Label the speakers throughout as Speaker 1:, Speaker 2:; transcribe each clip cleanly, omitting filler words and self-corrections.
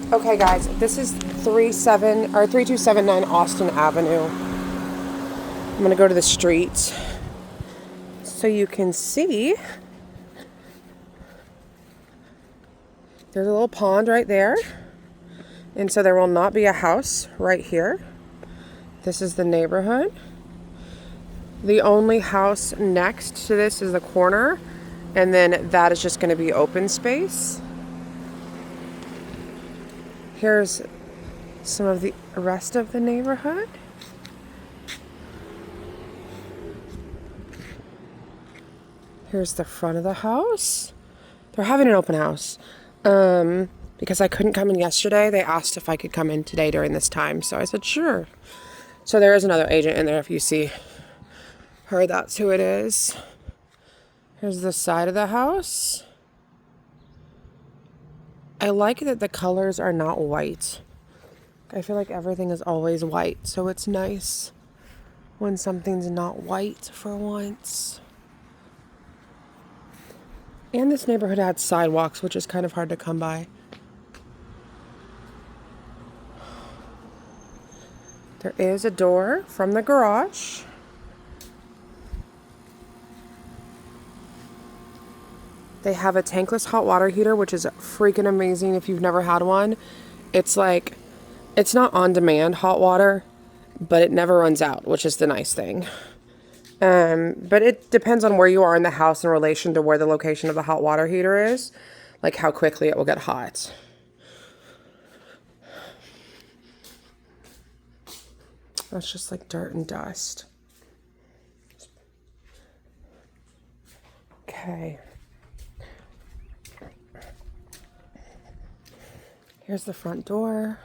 Speaker 1: Okay, guys, this is 3279 Austin Avenue. I'm gonna go to the street so you can see. There's a little pond right there, and so there will not be a house right here. This is the neighborhood. The only house next to this is the corner, and then that is just going to be open space. Here's some of the rest of the neighborhood. Here's the front of the house. They're having an open house. Because I couldn't come in yesterday, they asked if I could come in today during this time. So I said, sure. So there is another agent in there if you see her, that's who it is. Here's the side of the house. I like that the colors are not white. I feel like everything is always white, so it's nice when something's not white for once. And this neighborhood had sidewalks, which is kind of hard to come by. There is a door from the garage. They have a tankless hot water heater, which is freaking amazing if you've never had one. It's not on-demand hot water, but it never runs out, which is the nice thing. But it depends on where you are in the house in relation to where the location of the hot water heater is, like how quickly it will get hot. That's just like dirt and dust. Okay. Here's the front door.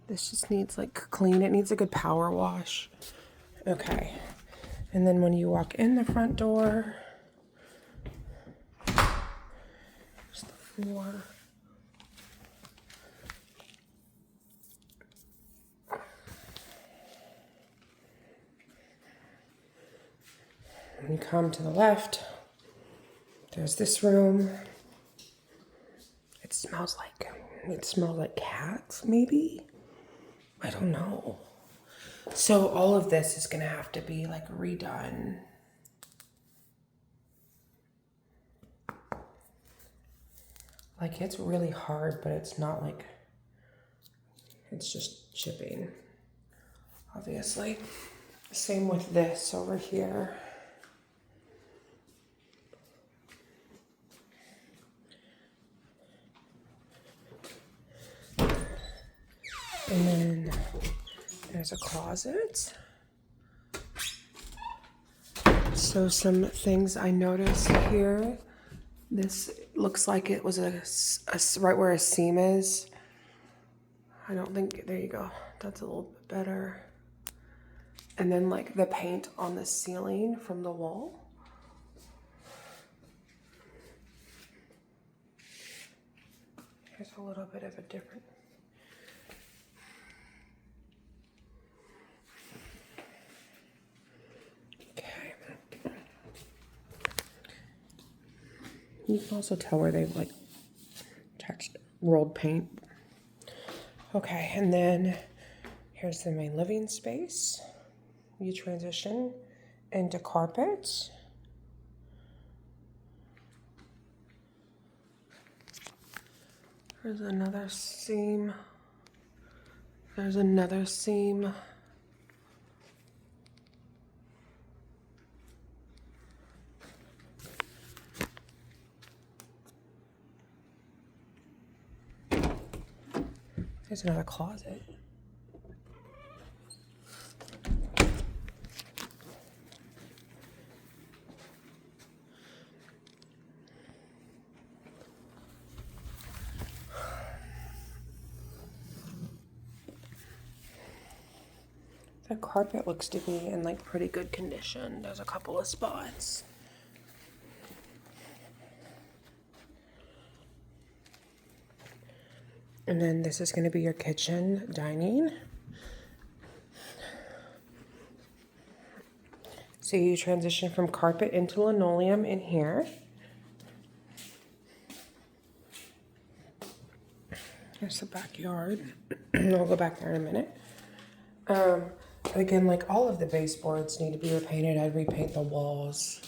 Speaker 1: This just needs like clean. It needs a good power wash. Okay. And then when you walk in the front door, there's the floor. When you come to the left, there's this room. It smells like cats, maybe? I don't know. So all of this is gonna have to be like redone. Like it's really hard, but it's not like, it's just chipping, obviously. Same with this over here. And then there's a closet. So some things I noticed here. This looks like it was a right where a seam is. I don't think, there you go. That's a little bit better. And then like the paint on the ceiling from the wall. Here's a little bit of a different. Okay. You can also tell where they've like touched rolled paint. Okay, and then here's the main living space. You transition into carpet. There's another seam. There's another seam. There's another closet. The carpet looks to be in like pretty good condition. There's a couple of spots. And then this is going to be your kitchen, dining. So you transition from carpet into linoleum in here. There's the backyard. I'll go back there in a minute. Again, like all of the baseboards need to be repainted. I'd repaint the walls.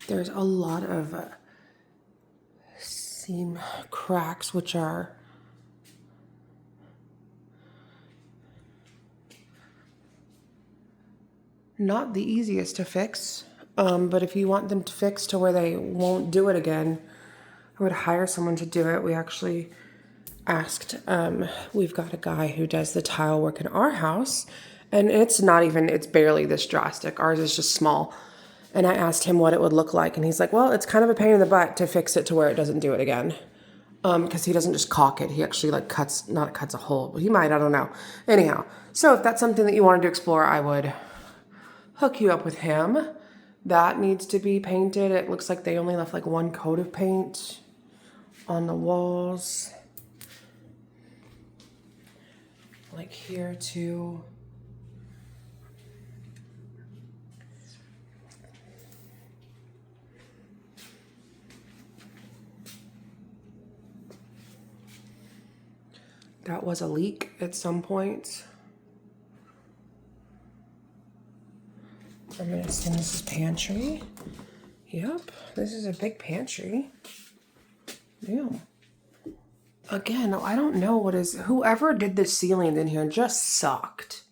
Speaker 1: There's a lot of seam cracks, which are not the easiest to fix. But if you want them to fix to where they won't do it again, I would hire someone to do it. We actually asked, we've got a guy who does the tile work in our house, and it's barely this drastic. Ours is just small. And I asked him what it would look like, and he's like, well, it's kind of a pain in the butt to fix it to where it doesn't do it again. Because he doesn't just caulk it. He actually like cuts a hole, but he might, I don't know. Anyhow, so if that's something that you wanted to explore, I would hook you up with him. That needs to be painted. It looks like they only left like one coat of paint on the walls. Like here too. That was a leak at some point. I'm gonna assume this is pantry. Yep, this is a big pantry. Yeah. Again, I don't know whoever did the ceilings in here just sucked.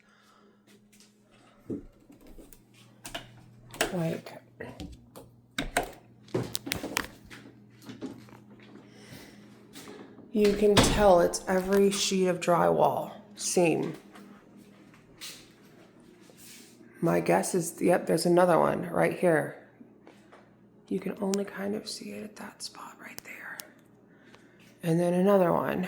Speaker 1: Like, you can tell it's every sheet of drywall seam. My guess is, yep, there's another one right here. You can only kind of see it at that spot right there. And then another one.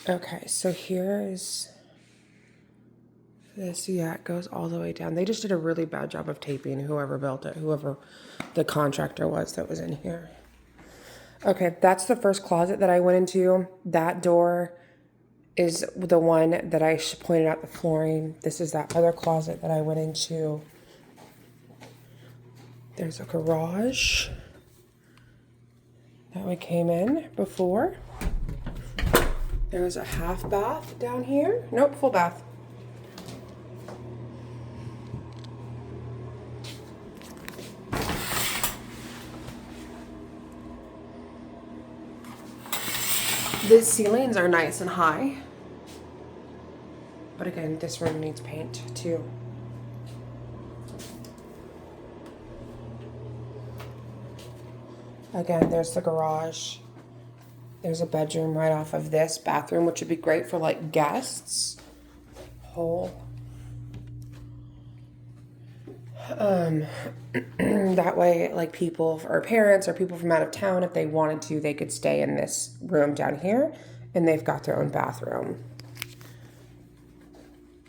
Speaker 1: Okay, so here is this. Yeah, it goes all the way down. They just did a really bad job of taping, whoever built it, whoever the contractor was that was in here. Okay, that's the first closet that I went into. That door is the one that I pointed out the flooring. This is that other closet that I went into. There's a garage that we came in before. There's a half bath down here. Nope, full bath. The ceilings are nice and high. But again, this room needs paint too. Again, there's the garage. There's a bedroom right off of this bathroom, which would be great for like guests. Whole. That way, like people or parents or people from out of town, if they wanted to, they could stay in this room down here, and they've got their own bathroom.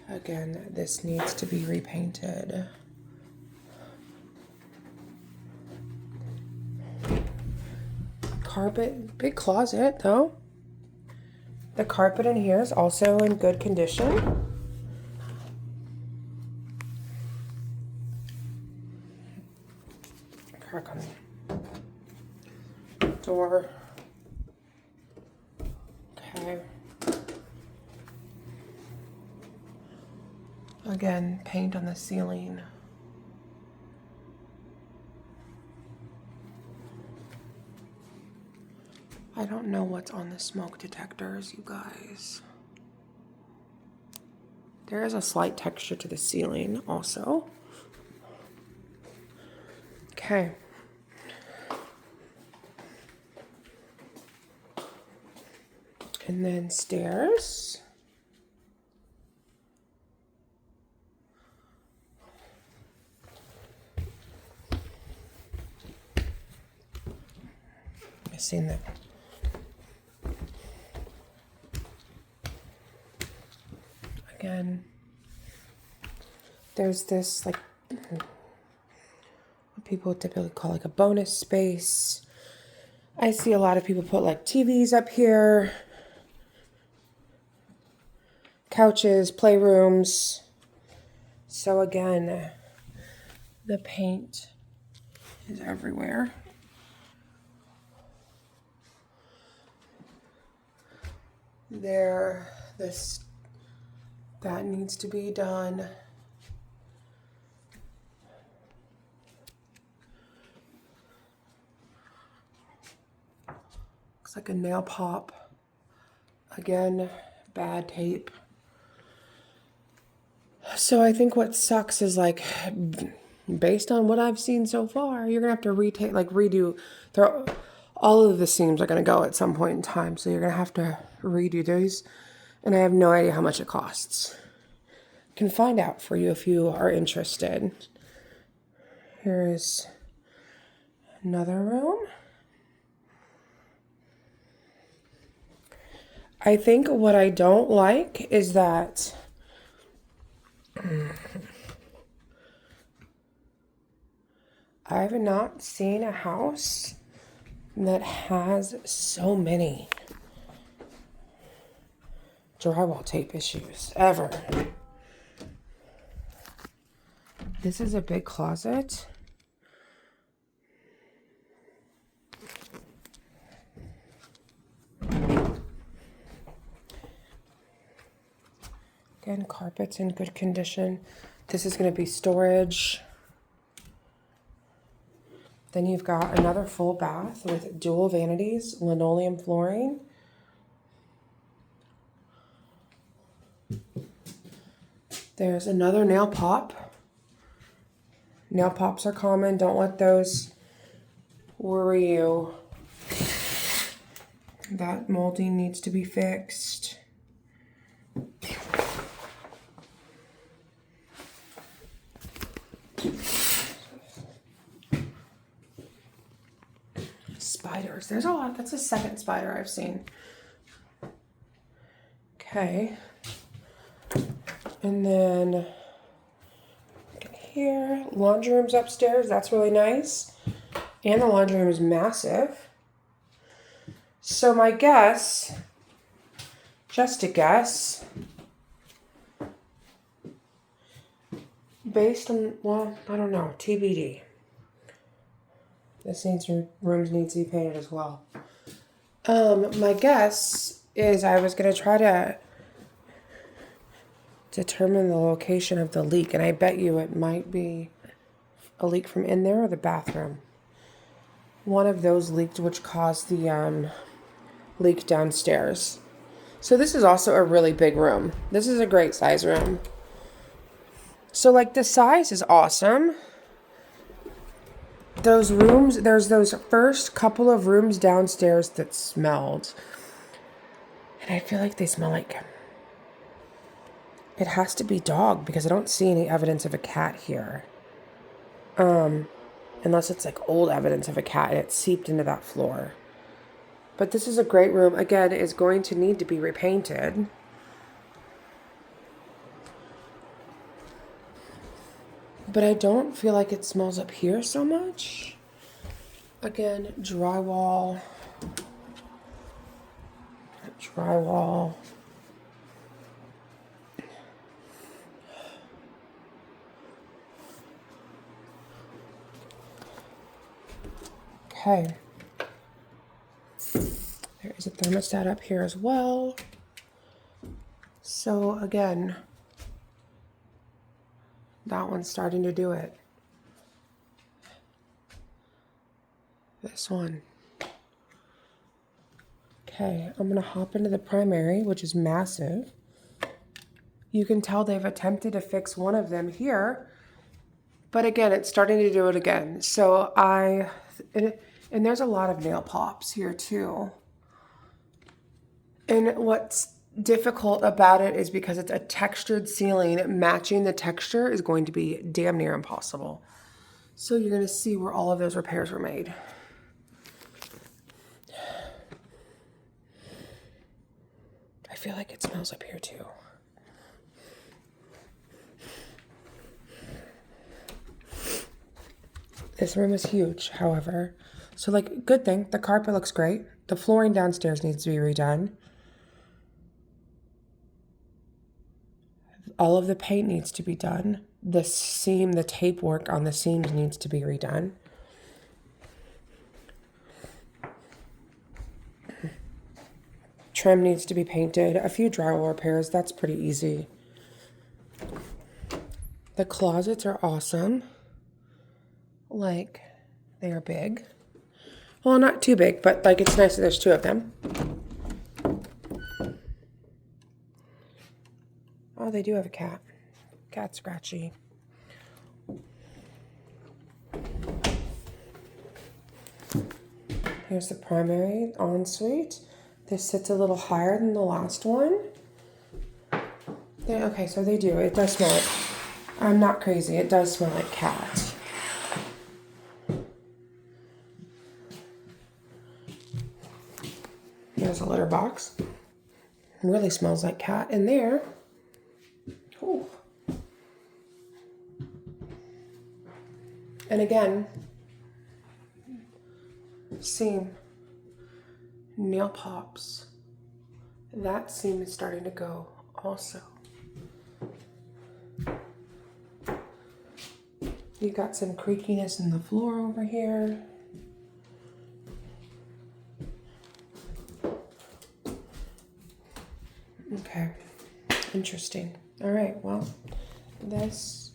Speaker 1: Again, this needs to be repainted. Carpet, big closet though. The carpet in here is also in good condition. Crack on the door. Okay. Again, paint on the ceiling. I don't know what's on the smoke detectors, you guys. There is a slight texture to the ceiling also. Okay. And then stairs. I've seen that. Again, there's this like what people typically call like a bonus space. I see a lot of people put like TVs up here, couches, playrooms. So again, the paint is everywhere. There, that needs to be done. Looks like a nail pop. Again, bad tape. So I think what sucks is like, based on what I've seen so far, you're gonna have to redo. All of the seams are gonna go at some point in time, so you're gonna have to redo those. And I have no idea how much it costs. Can find out for you if you are interested. Here's another room. I think what I don't like is that I've not seen a house that has so many drywall tape issues ever. This is a big closet. Again, carpet's in good condition. This is going to be storage. Then you've got another full bath with dual vanities, linoleum flooring. There's another nail pop. Nail pops are common. Don't let those worry you. That molding needs to be fixed. Spiders. There's a lot. That's the second spider I've seen. Okay. And then here, laundry room's upstairs. That's really nice. And the laundry room is massive. So my guess, just a guess, based on, well, I don't know, TBD. Rooms need to be painted as well. My guess is I was going to try to determine the location of the leak, and I bet you it might be a leak from in there or the bathroom. One of those leaked, which caused the leak downstairs. So this is also a really big room. This is a great size room. So like the size is awesome. Those rooms, there's those first couple of rooms downstairs that smelled. And I feel like they smell like, it has to be dog because I don't see any evidence of a cat here. Unless it's like old evidence of a cat and it seeped into that floor. But this is a great room. Again, it's going to need to be repainted. But I don't feel like it smells up here so much. Again, drywall. Drywall. Okay. There is a thermostat up here as well. So again, that one's starting to do it. This one. Okay, I'm gonna hop into the primary, which is massive. You can tell they've attempted to fix one of them here, but again, it's starting to do it again. So and there's a lot of nail pops here too. And what's difficult about it is because it's a textured ceiling, matching the texture is going to be damn near impossible. So you're gonna see where all of those repairs were made. I feel like it smells up here too. This room is huge, however. So like, good thing, the carpet looks great. The flooring downstairs needs to be redone. All of the paint needs to be done. The tape work on the seams needs to be redone. trim needs to be painted. A few drywall repairs, that's pretty easy. The closets are awesome. Like, they are big. Well, not too big, but like it's nice that there's two of them. Oh, they do have a cat. Cat scratchy. Here's the primary ensuite. This sits a little higher than the last one. Okay, so they do. It does smell like... I'm not crazy. It does smell like cat. Here's a litter box. It really smells like cat in there. Ooh. And again, seam, nail pops. That seam is starting to go also. You got some creakiness in the floor over here. Okay, interesting. All right, well, this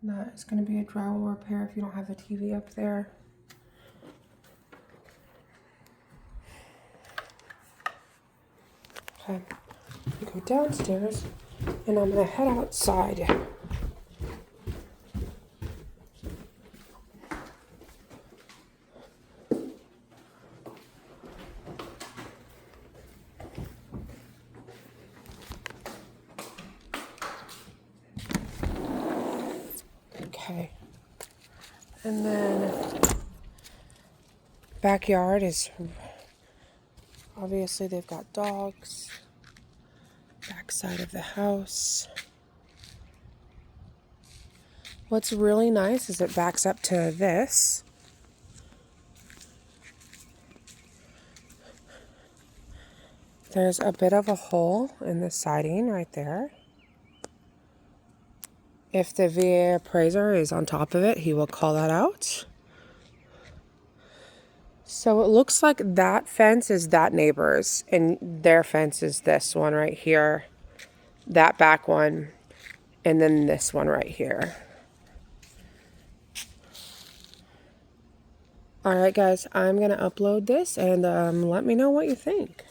Speaker 1: that is going to be a drywall repair if you don't have the TV up there. Okay, go downstairs and I'm going to head outside. Okay, and then backyard is obviously they've got dogs. Back side of the house. What's really nice is it backs up to this. There's a bit of a hole in the siding right there. If the VA appraiser is on top of it, he will call that out. So it looks like that fence is that neighbor's, and their fence is this one right here, that back one, and then this one right here. All right, guys, I'm going to upload this and let me know what you think.